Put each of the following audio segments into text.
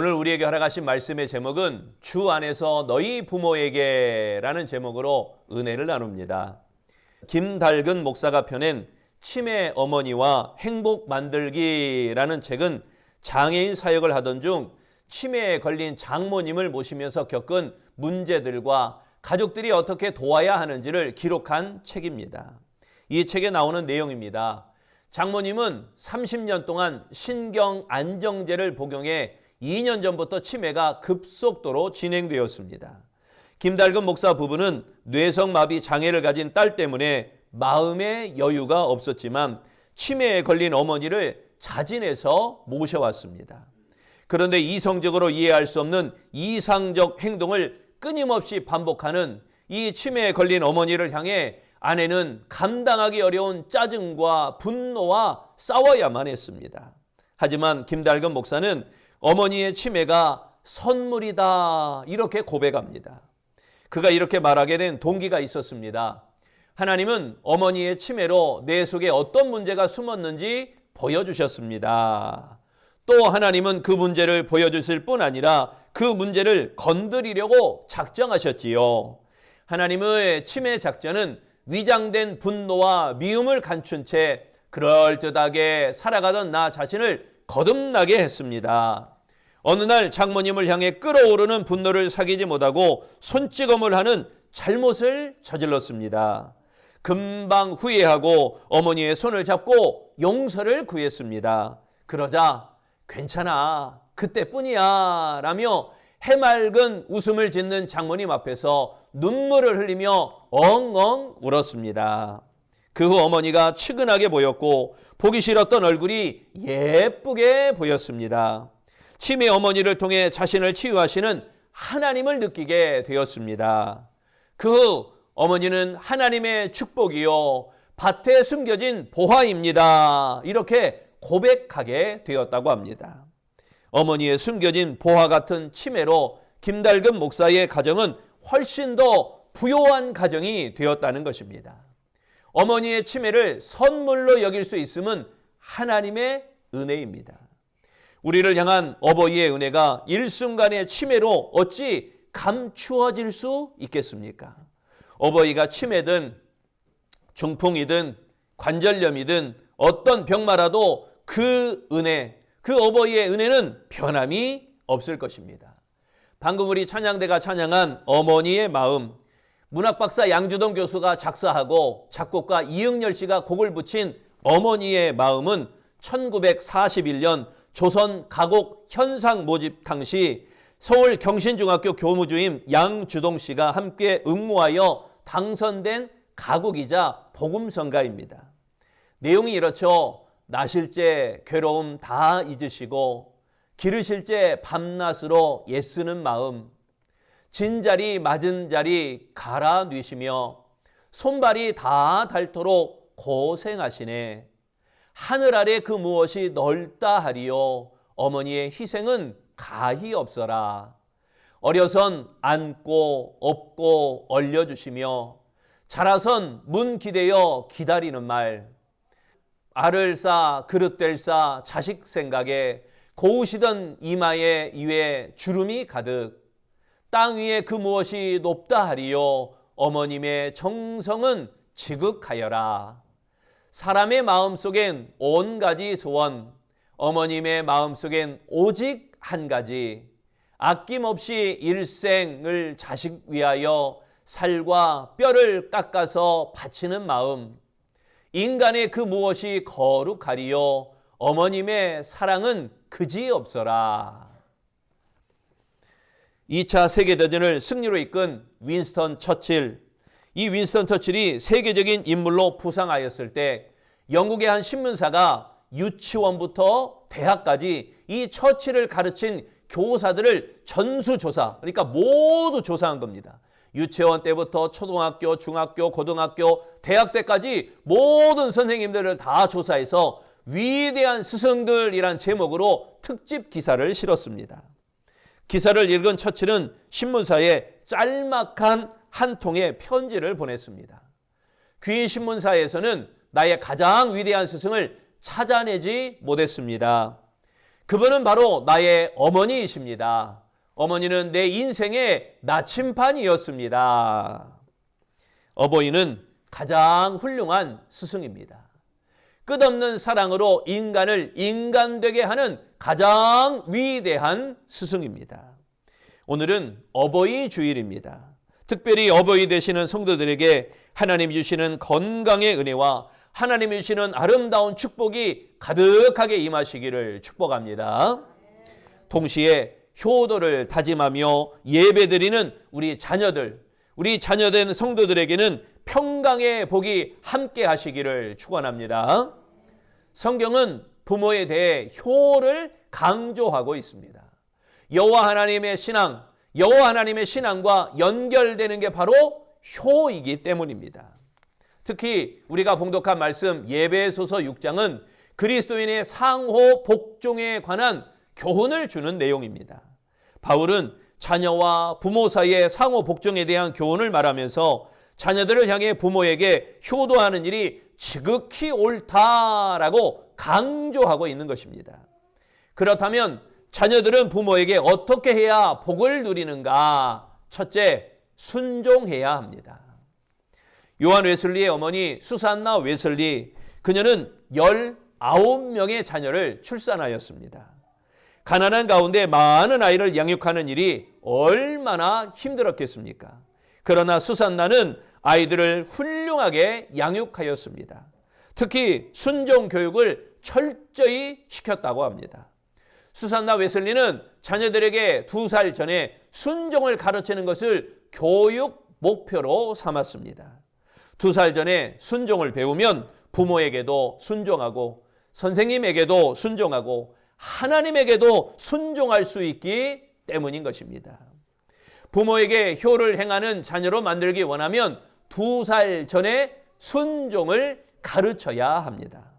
오늘 우리에게 허락하신 말씀의 제목은 주 안에서 너희 부모에게 라는 제목으로 은혜를 나눕니다. 김달근 목사가 펴낸 치매 어머니와 행복 만들기라는 책은 장애인 사역을 하던 중 치매에 걸린 장모님을 모시면서 겪은 문제들과 가족들이 어떻게 도와야 하는지를 기록한 책입니다. 이 책에 나오는 내용입니다. 장모님은 30년 동안 신경 안정제를 복용해 2년 전부터 치매가 급속도로 진행되었습니다. 김달근 목사 부부는 뇌성마비 장애를 가진 딸 때문에 마음의 여유가 없었지만 치매에 걸린 어머니를 자진해서 모셔왔습니다. 그런데 이성적으로 이해할 수 없는 이상적 행동을 끊임없이 반복하는 이 치매에 걸린 어머니를 향해 아내는 감당하기 어려운 짜증과 분노와 싸워야만 했습니다. 하지만 김달근 목사는 어머니의 치매가 선물이다 이렇게 고백합니다. 그가 이렇게 말하게 된 동기가 있었습니다. 하나님은 어머니의 치매로 내 속에 어떤 문제가 숨었는지 보여주셨습니다. 또 하나님은 그 문제를 보여주실 뿐 아니라 그 문제를 건드리려고 작정하셨지요. 하나님의 치매 작전은 위장된 분노와 미움을 감춘 채 그럴듯하게 살아가던 나 자신을 거듭나게 했습니다. 어느 날 장모님을 향해 끓어오르는 분노를 사귀지 못하고 손찌검을 하는 잘못을 저질렀습니다. 금방 후회하고 어머니의 손을 잡고 용서를 구했습니다. 그러자 괜찮아, 그때뿐이야 라며 해맑은 웃음을 짓는 장모님 앞에서 눈물을 흘리며 엉엉 울었습니다. 그 후 어머니가 측은하게 보였고 보기 싫었던 얼굴이 예쁘게 보였습니다. 치매 어머니를 통해 자신을 치유하시는 하나님을 느끼게 되었습니다. 그 후 어머니는 하나님의 축복이요 밭에 숨겨진 보화입니다. 이렇게 고백하게 되었다고 합니다. 어머니의 숨겨진 보화 같은 치매로 김달근 목사의 가정은 훨씬 더 부요한 가정이 되었다는 것입니다. 어머니의 치매를 선물로 여길 수 있음은 하나님의 은혜입니다. 우리를 향한 어버이의 은혜가 일순간의 치매로 어찌 감추어질 수 있겠습니까? 어버이가 치매든 중풍이든 관절염이든 어떤 병마라도 그 은혜, 그 어버이의 은혜는 변함이 없을 것입니다. 방금 우리 찬양대가 찬양한 어머니의 마음, 문학박사 양주동 교수가 작사하고 작곡가 이응열 씨가 곡을 붙인 어머니의 마음은 1941년 조선 가곡 현상 모집 당시 서울 경신중학교 교무주임 양주동 씨가 함께 응모하여 당선된 가곡이자 복음성가입니다. 내용이 이렇죠. 나실제 괴로움 다 잊으시고 기르실제 밤낮으로 애쓰는 마음, 진자리 맞은 자리 갈아 뉘시며 손발이 다 닳도록 고생하시네. 하늘 아래 그 무엇이 넓다 하리요. 어머니의 희생은 가히 없어라. 어려선 안고 업고 얼려주시며 자라선 문 기대어 기다리는 말. 알을 쌓아 그릇될 쌓아 자식 생각에 고우시던 이마에 이에 주름이 가득. 땅 위에 그 무엇이 높다 하리요. 어머님의 정성은 지극하여라. 사람의 마음속엔 온 가지 소원, 어머님의 마음속엔 오직 한 가지. 아낌없이 일생을 자식 위하여 살과 뼈를 깎아서 바치는 마음. 인간의 그 무엇이 거룩하리요. 어머님의 사랑은 그지없어라. 2차 세계대전을 승리로 이끈 윈스턴 처칠. 이 윈스턴 처칠이 세계적인 인물로 부상하였을 때 영국의 한 신문사가 유치원부터 대학까지 이 처칠을 가르친 교사들을 전수조사, 그러니까 모두 조사한 겁니다. 유치원 때부터 초등학교, 중학교, 고등학교, 대학 때까지 모든 선생님들을 다 조사해서 위대한 스승들이란 제목으로 특집 기사를 실었습니다. 기사를 읽은 처칠은 신문사에 짤막한 한 통의 편지를 보냈습니다. 귀인 신문사에서는 나의 가장 위대한 스승을 찾아내지 못했습니다. 그분은 바로 나의 어머니이십니다. 어머니는 내 인생의 나침반이었습니다. 어버이는 가장 훌륭한 스승입니다. 끝없는 사랑으로 인간을 인간되게 하는 가장 위대한 스승입니다. 오늘은 어버이 주일입니다. 특별히 어버이 되시는 성도들에게 하나님이 주시는 건강의 은혜와 하나님이 주시는 아름다운 축복이 가득하게 임하시기를 축복합니다. 동시에 효도를 다짐하며 예배드리는 우리 자녀된 성도들에게는 평강의 복이 함께 하시기를 축원합니다. 성경은 부모에 대해 효를 강조하고 있습니다. 여호와 하나님의 신앙과 연결되는 게 바로 효이기 때문입니다. 특히 우리가 봉독한 말씀 예배소서 6장은 그리스도인의 상호 복종에 관한 교훈을 주는 내용입니다. 바울은 자녀와 부모 사이의 상호 복종에 대한 교훈을 말하면서 자녀들을 향해 부모에게 효도하는 일이 지극히 옳다라고 강조하고 있는 것입니다. 그렇다면 자녀들은 부모에게 어떻게 해야 복을 누리는가? 첫째, 순종해야 합니다. 요한 웨슬리의 어머니 수산나 웨슬리, 그녀는 19명의 자녀를 출산하였습니다. 가난한 가운데 많은 아이를 양육하는 일이 얼마나 힘들었겠습니까? 그러나 수산나는 아이들을 훌륭하게 양육하였습니다. 특히 순종 교육을 철저히 시켰다고 합니다. 수산나 웨슬리는 자녀들에게 2살 전에 순종을 가르치는 것을 교육 목표로 삼았습니다. 2살 전에 순종을 배우면 부모에게도 순종하고 선생님에게도 순종하고 하나님에게도 순종할 수 있기 때문인 것입니다. 부모에게 효를 행하는 자녀로 만들기 원하면 2살 전에 순종을 가르쳐야 합니다.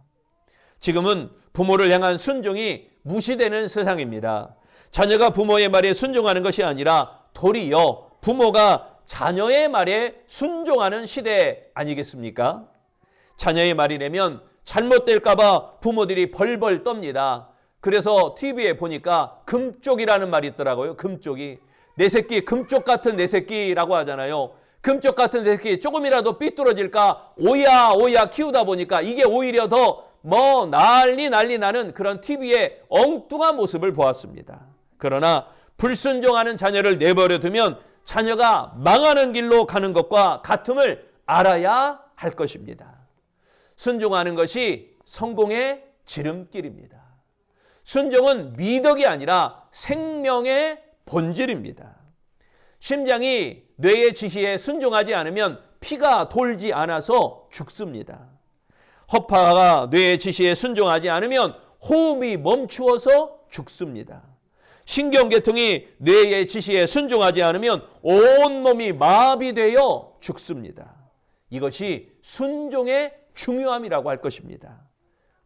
지금은 부모를 향한 순종이 무시되는 세상입니다. 자녀가 부모의 말에 순종하는 것이 아니라 도리어 부모가 자녀의 말에 순종하는 시대 아니겠습니까? 자녀의 말이라면 잘못될까 봐 부모들이 벌벌 떱니다. 그래서 TV에 보니까 금쪽이라는 말이 있더라고요. 금쪽이. 내 새끼, 금쪽 같은 내 새끼라고 하잖아요. 금쪽 같은 내 새끼 조금이라도 삐뚤어질까 오야 키우다 보니까 이게 오히려 더 난리 나는 그런 TV의 엉뚱한 모습을 보았습니다. 그러나 불순종하는 자녀를 내버려 두면 자녀가 망하는 길로 가는 것과 같음을 알아야 할 것입니다. 순종하는 것이 성공의 지름길입니다. 순종은 미덕이 아니라 생명의 본질입니다. 심장이 뇌의 지시에 순종하지 않으면 피가 돌지 않아서 죽습니다. 허파가 뇌의 지시에 순종하지 않으면 호흡이 멈추어서 죽습니다. 신경계통이 뇌의 지시에 순종하지 않으면 온몸이 마비되어 죽습니다. 이것이 순종의 중요함이라고 할 것입니다.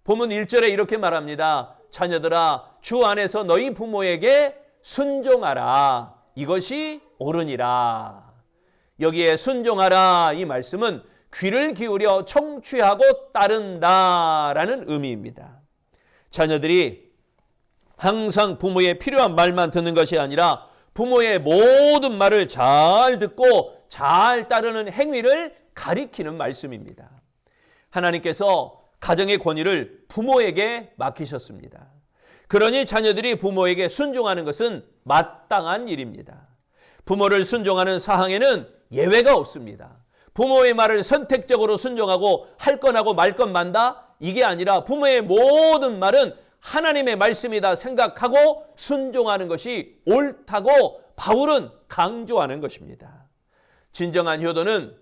본문 1절에 이렇게 말합니다. 자녀들아, 주 안에서 너희 부모에게 순종하라. 이것이 옳으니라. 여기에 순종하라 이 말씀은 귀를 기울여 청취하고 따른다라는 의미입니다. 자녀들이 항상 부모의 필요한 말만 듣는 것이 아니라 부모의 모든 말을 잘 듣고 잘 따르는 행위를 가리키는 말씀입니다. 하나님께서 가정의 권위를 부모에게 맡기셨습니다. 그러니 자녀들이 부모에게 순종하는 것은 마땅한 일입니다. 부모를 순종하는 사항에는 예외가 없습니다. 부모의 말을 선택적으로 순종하고 할 건 하고 말 건 만다? 이게 아니라 부모의 모든 말은 하나님의 말씀이다 생각하고 순종하는 것이 옳다고 바울은 강조하는 것입니다. 진정한 효도는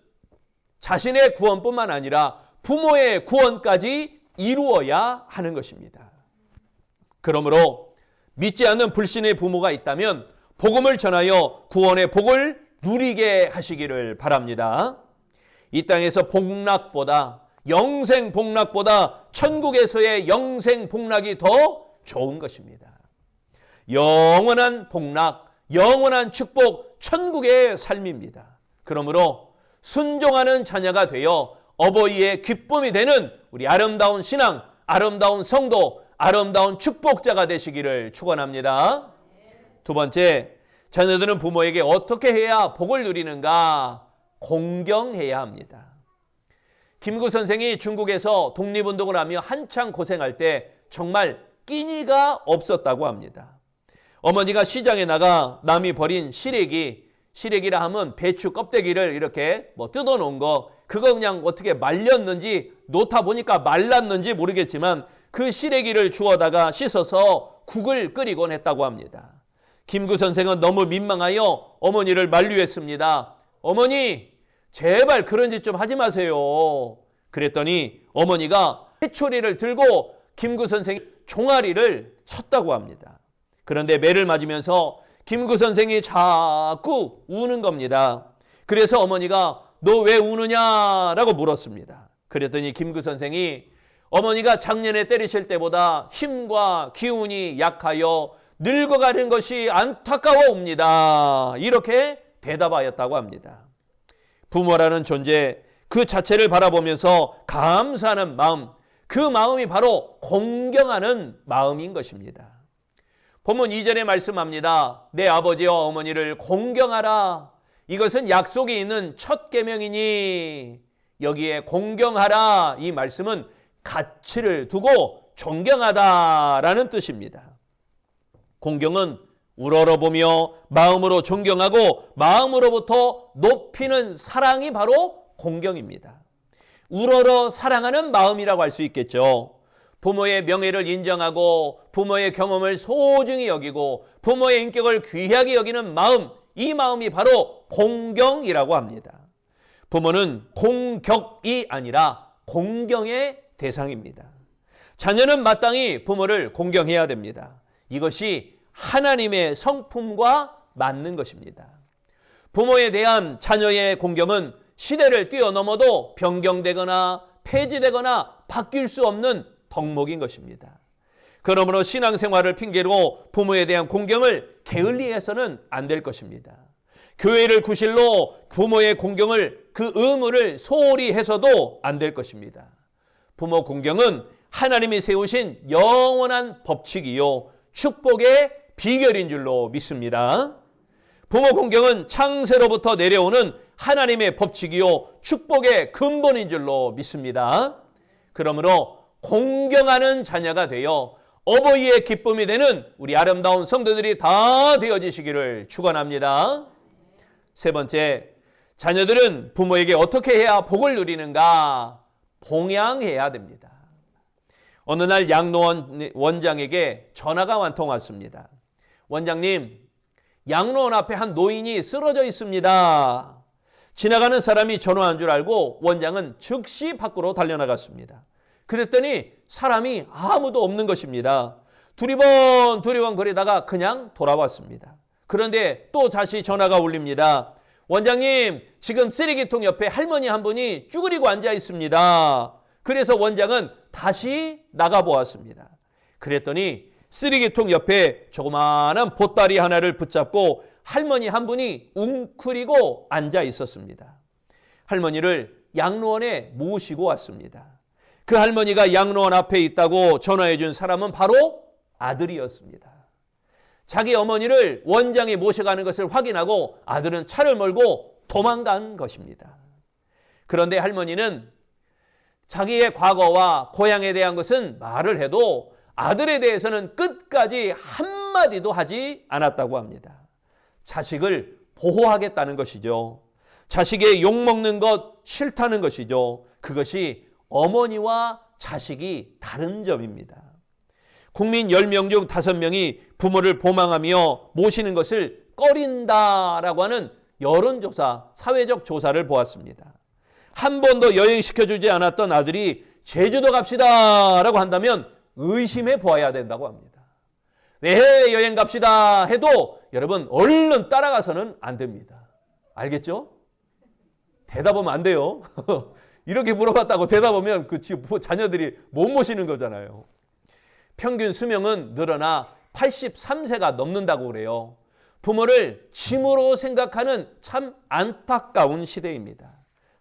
자신의 구원뿐만 아니라 부모의 구원까지 이루어야 하는 것입니다. 그러므로 믿지 않는 불신의 부모가 있다면 복음을 전하여 구원의 복을 누리게 하시기를 바랍니다. 이 땅에서 영생 복락보다 천국에서의 영생 복락이 더 좋은 것입니다. 영원한 복락, 영원한 축복, 천국의 삶입니다. 그러므로 순종하는 자녀가 되어 어버이의 기쁨이 되는 우리 아름다운 신앙, 아름다운 성도, 아름다운 축복자가 되시기를 축원합니다. 두 번째, 자녀들은 부모에게 어떻게 해야 복을 누리는가? 공경해야 합니다. 김구 선생이 중국에서 독립운동을 하며 한창 고생할 때 정말 끼니가 없었다고 합니다. 어머니가 시장에 나가 남이 버린 시래기라 하면 배추 껍데기를 이렇게 뜯어놓은 거, 그거 그냥 어떻게 말렸는지 놓다 보니까 말랐는지 모르겠지만 그 시래기를 주워다가 씻어서 국을 끓이곤 했다고 합니다. 김구 선생은 너무 민망하여 어머니를 만류했습니다. 어머니, 제발 그런 짓 좀 하지 마세요. 그랬더니 어머니가 회초리를 들고 김구 선생이 종아리를 쳤다고 합니다. 그런데 매를 맞으면서 김구 선생이 자꾸 우는 겁니다. 그래서 어머니가 너 왜 우느냐라고 물었습니다. 그랬더니 김구 선생이 어머니가 작년에 때리실 때보다 힘과 기운이 약하여 늙어가는 것이 안타까워옵니다. 이렇게 대답하였다고 합니다. 부모라는 존재 그 자체를 바라보면서 감사하는 마음, 그 마음이 바로 공경하는 마음인 것입니다. 본문 2절에 말씀합니다. 내 아버지와 어머니를 공경하라. 이것은 약속이 있는 첫 계명이니 여기에 공경하라 이 말씀은 가치를 두고 존경하다라는 뜻입니다. 공경은 우러러보며 마음으로 존경하고 마음으로부터 높이는 사랑이 바로 공경입니다. 우러러 사랑하는 마음이라고 할 수 있겠죠. 부모의 명예를 인정하고 부모의 경험을 소중히 여기고 부모의 인격을 귀하게 여기는 마음, 이 마음이 바로 공경이라고 합니다. 부모는 공격이 아니라 공경의 대상입니다. 자녀는 마땅히 부모를 공경해야 됩니다. 이것이 하나님의 성품과 맞는 것입니다. 부모에 대한 자녀의 공경은 시대를 뛰어넘어도 변경되거나 폐지되거나 바뀔 수 없는 덕목인 것입니다. 그러므로 신앙생활을 핑계로 부모에 대한 공경을 게을리해서는 안 될 것입니다. 교회를 구실로 부모의 공경을 그 의무를 소홀히 해서도 안 될 것입니다. 부모 공경은 하나님이 세우신 영원한 법칙이요 축복의 비결인 줄로 믿습니다. 부모 공경은 창세로부터 내려오는 하나님의 법칙이요 축복의 근본인 줄로 믿습니다. 그러므로 공경하는 자녀가 되어 어버이의 기쁨이 되는 우리 아름다운 성도들이 다 되어지시기를 축원합니다. 세 번째, 자녀들은 부모에게 어떻게 해야 복을 누리는가? 봉양해야 됩니다. 어느 날 양로원 원장에게 전화가 한 통 왔습니다. 원장님, 양로원 앞에 한 노인이 쓰러져 있습니다. 지나가는 사람이 전화한 줄 알고 원장은 즉시 밖으로 달려나갔습니다. 그랬더니 사람이 아무도 없는 것입니다. 두리번 거리다가 그냥 돌아왔습니다. 그런데 또 다시 전화가 울립니다. 원장님, 지금 쓰레기통 옆에 할머니 한 분이 쭈그리고 앉아 있습니다. 그래서 원장은 다시 나가보았습니다. 그랬더니 쓰레기통 옆에 조그마한 보따리 하나를 붙잡고 할머니 한 분이 웅크리고 앉아 있었습니다. 할머니를 양로원에 모시고 왔습니다. 그 할머니가 양로원 앞에 있다고 전화해 준 사람은 바로 아들이었습니다. 자기 어머니를 원장이 모셔가는 것을 확인하고 아들은 차를 몰고 도망간 것입니다. 그런데 할머니는 자기의 과거와 고향에 대한 것은 말을 해도 아들에 대해서는 끝까지 한마디도 하지 않았다고 합니다. 자식을 보호하겠다는 것이죠. 자식의 욕먹는 것 싫다는 것이죠. 그것이 어머니와 자식이 다른 점입니다. 국민 10명 중 5명이 부모를 보망하며 모시는 것을 꺼린다라고 하는 여론조사, 사회적 조사를 보았습니다. 한 번도 여행시켜주지 않았던 아들이 제주도 갑시다라고 한다면 의심해 보아야 된다고 합니다. 해외여행 갑시다 해도 여러분 얼른 따라가서는 안 됩니다. 알겠죠? 대답하면 안 돼요. 이렇게 물어봤다고 대답하면 그 자녀들이 못 모시는 거잖아요. 평균 수명은 늘어나 83세가 넘는다고 그래요. 부모를 짐으로 생각하는 참 안타까운 시대입니다.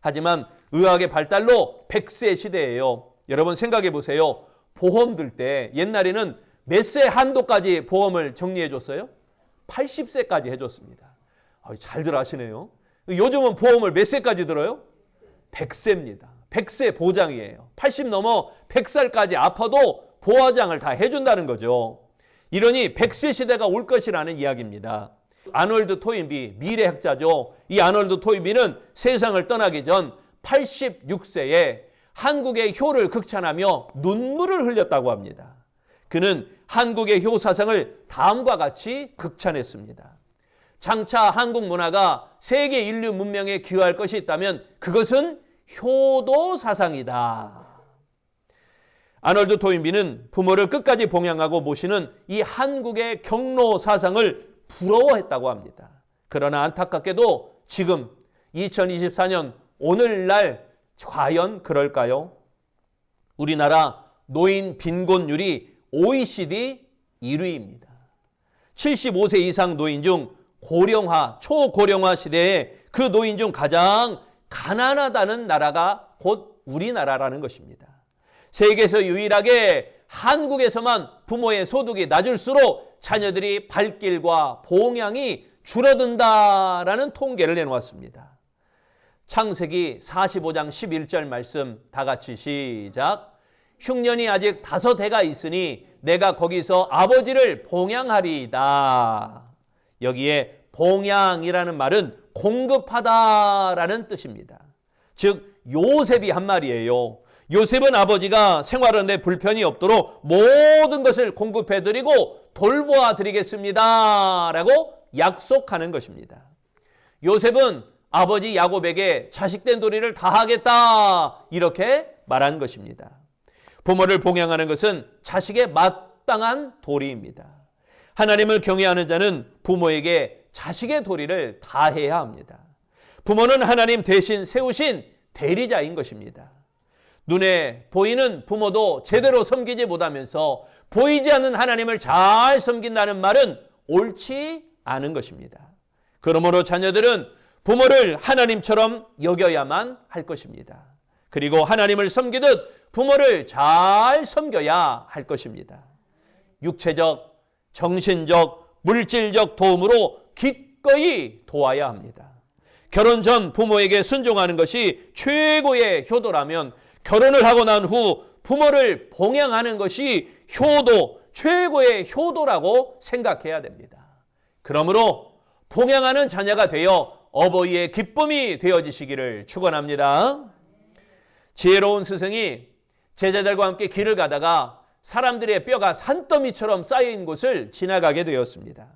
하지만 의학의 발달로 100세 시대예요. 여러분 생각해 보세요. 보험 들 때 옛날에는 몇 세 한도까지 보험을 정리해 줬어요? 80세까지 해줬습니다. 잘들 아시네요. 요즘은 보험을 몇 세까지 들어요? 100세입니다. 100세 보장이에요. 80 넘어 100살까지 아파도 보장을 다 해준다는 거죠. 이러니 100세 시대가 올 것이라는 이야기입니다. 아놀드 토인비, 미래학자죠. 이 아놀드 토인비는 세상을 떠나기 전 86세에 한국의 효를 극찬하며 눈물을 흘렸다고 합니다. 그는 한국의 효 사상을 다음과 같이 극찬했습니다. 장차 한국 문화가 세계 인류 문명에 기여할 것이 있다면 그것은 효도 사상이다. 아놀드 토인비는 부모를 끝까지 봉양하고 모시는 이 한국의 경로 사상을 부러워했다고 합니다. 그러나 안타깝게도 지금 2024년 오늘날 과연 그럴까요? 우리나라 노인 빈곤율이 OECD 1위입니다. 75세 이상 노인 중 고령화, 초고령화 시대에 그 노인 중 가장 가난하다는 나라가 곧 우리나라라는 것입니다. 세계에서 유일하게 한국에서만 부모의 소득이 낮을수록 자녀들이 발길과 봉양이 줄어든다라는 통계를 내놓았습니다. 창세기 45장 11절 말씀 다 같이 시작. 흉년이 아직 5해가 있으니 내가 거기서 아버지를 봉양하리이다. 여기에 봉양이라는 말은 공급하다라는 뜻입니다. 즉 요셉이 한 말이에요. 요셉은 아버지가 생활하는데 불편이 없도록 모든 것을 공급해드리고 돌보아 드리겠습니다 라고 약속하는 것입니다. 요셉은 아버지 야곱에게 자식된 도리를 다하겠다 이렇게 말한 것입니다. 부모를 봉양하는 것은 자식의 마땅한 도리입니다. 하나님을 경외하는 자는 부모에게 자식의 도리를 다해야 합니다. 부모는 하나님 대신 세우신 대리자인 것입니다. 눈에 보이는 부모도 제대로 섬기지 못하면서 보이지 않는 하나님을 잘 섬긴다는 말은 옳지 않은 것입니다. 그러므로 자녀들은 부모를 하나님처럼 여겨야만 할 것입니다. 그리고 하나님을 섬기듯 부모를 잘 섬겨야 할 것입니다. 육체적, 정신적, 물질적 도움으로 기꺼이 도와야 합니다. 결혼 전 부모에게 순종하는 것이 최고의 효도라면 결혼을 하고 난 후 부모를 봉양하는 것이 효도, 최고의 효도라고 생각해야 됩니다. 그러므로 봉양하는 자녀가 되어 어버이의 기쁨이 되어지시기를 축원합니다. 지혜로운 스승이 제자들과 함께 길을 가다가 사람들의 뼈가 산더미처럼 쌓인 곳을 지나가게 되었습니다.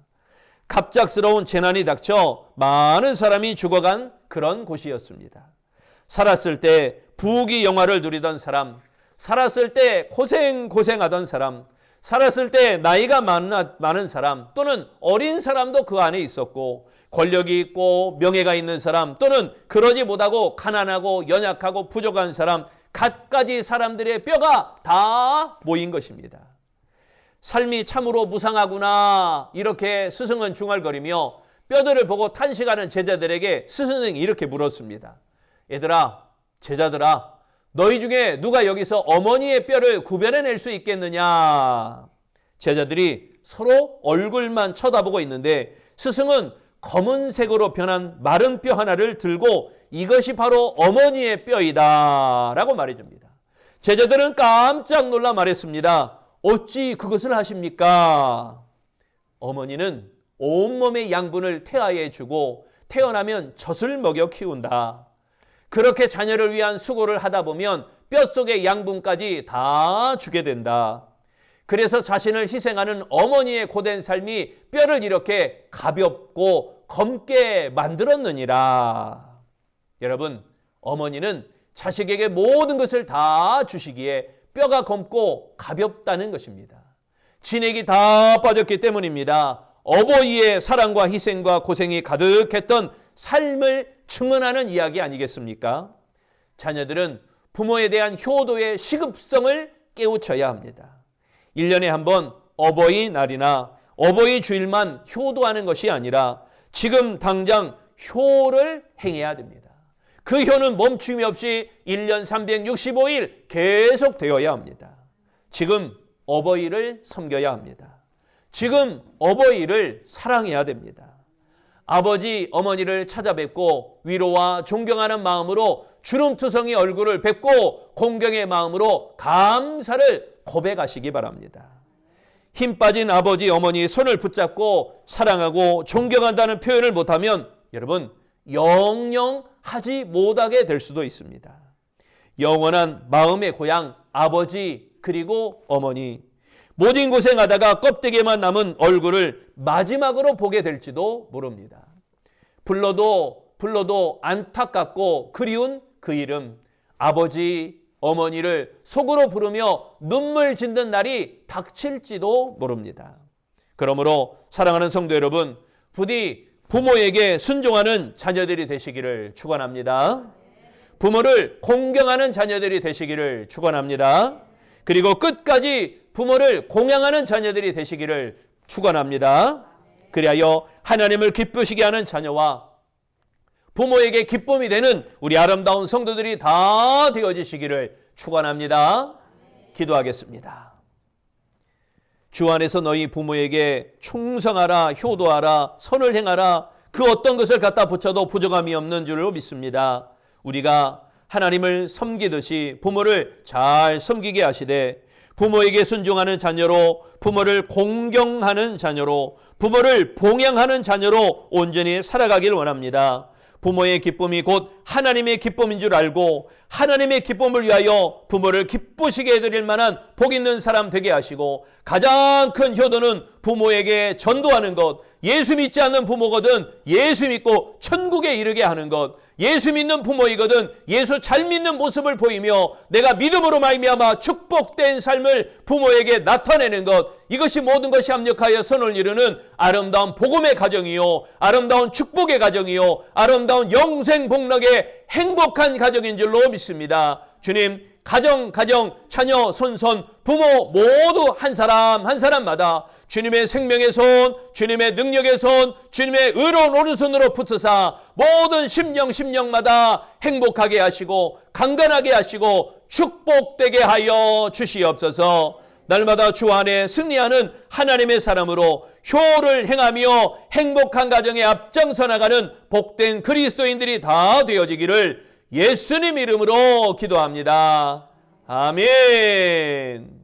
갑작스러운 재난이 닥쳐 많은 사람이 죽어간 그런 곳이었습니다. 살았을 때 부귀 영화를 누리던 사람, 살았을 때 고생하던 사람, 살았을 때 나이가 많은 사람 또는 어린 사람도 그 안에 있었고 권력이 있고 명예가 있는 사람 또는 그러지 못하고 가난하고 연약하고 부족한 사람 갖가지 사람들의 뼈가 다 모인 것입니다. 삶이 참으로 무상하구나 이렇게 스승은 중얼거리며 뼈들을 보고 탄식하는 제자들에게 스승이 이렇게 물었습니다. 얘들아, 제자들아, 너희 중에 누가 여기서 어머니의 뼈를 구별해낼 수 있겠느냐? 제자들이 서로 얼굴만 쳐다보고 있는데 스승은 검은색으로 변한 마른 뼈 하나를 들고 이것이 바로 어머니의 뼈이다 라고 말해줍니다. 제자들은 깜짝 놀라 말했습니다. 어찌 그것을 하십니까? 어머니는 온몸의 양분을 태아에 주고 태어나면 젖을 먹여 키운다. 그렇게 자녀를 위한 수고를 하다 보면 뼛속의 양분까지 다 주게 된다. 그래서 자신을 희생하는 어머니의 고된 삶이 뼈를 이렇게 가볍고 검게 만들었느니라. 여러분, 어머니는 자식에게 모든 것을 다 주시기에 뼈가 검고 가볍다는 것입니다. 진액이 다 빠졌기 때문입니다. 어버이의 사랑과 희생과 고생이 가득했던 삶을 증언하는 이야기 아니겠습니까? 자녀들은 부모에 대한 효도의 시급성을 깨우쳐야 합니다. 1년에 한 번 어버이날이나 어버이 주일만 효도하는 것이 아니라 지금 당장 효를 행해야 됩니다. 그 효는 멈춤이 없이 1년 365일 계속되어야 합니다. 지금 어버이를 섬겨야 합니다. 지금 어버이를 사랑해야 됩니다. 아버지, 어머니를 찾아뵙고 위로와 존경하는 마음으로 주름투성이 얼굴을 뵙고 공경의 마음으로 감사를 고백하시기 바랍니다. 힘 빠진 아버지, 어머니의 손을 붙잡고 사랑하고 존경한다는 표현을 못하면 여러분 영영 하지 못하게 될 수도 있습니다. 영원한 마음의 고향 아버지 그리고 어머니, 모진 고생하다가 껍데기만 남은 얼굴을 마지막으로 보게 될지도 모릅니다. 불러도 안타깝고 그리운 그 이름 아버지, 어머니를 속으로 부르며 눈물 짓는 날이 닥칠지도 모릅니다. 그러므로 사랑하는 성도 여러분, 부디 부모에게 순종하는 자녀들이 되시기를 축원합니다. 부모를 공경하는 자녀들이 되시기를 축원합니다. 그리고 끝까지 부모를 공양하는 자녀들이 되시기를 축원합니다. 그리하여 하나님을 기쁘시게 하는 자녀와 부모에게 기쁨이 되는 우리 아름다운 성도들이 다 되어지시기를 축원합니다. 기도하겠습니다. 주 안에서 너희 부모에게 충성하라, 효도하라, 선을 행하라, 그 어떤 것을 갖다 붙여도 부족함이 없는 줄로 믿습니다. 우리가 하나님을 섬기듯이 부모를 잘 섬기게 하시되 부모에게 순종하는 자녀로, 부모를 공경하는 자녀로, 부모를 봉양하는 자녀로 온전히 살아가길 원합니다. 부모의 기쁨이 곧 하나님의 기쁨인 줄 알고 하나님의 기쁨을 위하여 부모를 기쁘시게 해드릴 만한 복 있는 사람 되게 하시고, 가장 큰 효도는 부모에게 전도하는 것, 예수 믿지 않는 부모거든 예수 믿고 천국에 이르게 하는 것, 예수 믿는 부모이거든 예수 잘 믿는 모습을 보이며 내가 믿음으로 말미암아 축복된 삶을 부모에게 나타내는 것, 이것이 모든 것이 합력하여 선을 이루는 아름다운 복음의 가정이요, 아름다운 축복의 가정이요, 아름다운 영생 복락의 행복한 가정인 줄로 믿습니다. 주님, 가정, 자녀, 손, 부모 모두 한 사람 한 사람마다 주님의 생명의 손, 주님의 능력의 손, 주님의 의로운 오른손으로 붙으사 모든 심령마다 행복하게 하시고 강건하게 하시고 축복되게 하여 주시옵소서. 날마다 주 안에 승리하는 하나님의 사람으로 효를 행하며 행복한 가정에 앞장서 나가는 복된 그리스도인들이 다 되어지기를 예수님 이름으로 기도합니다. 아멘.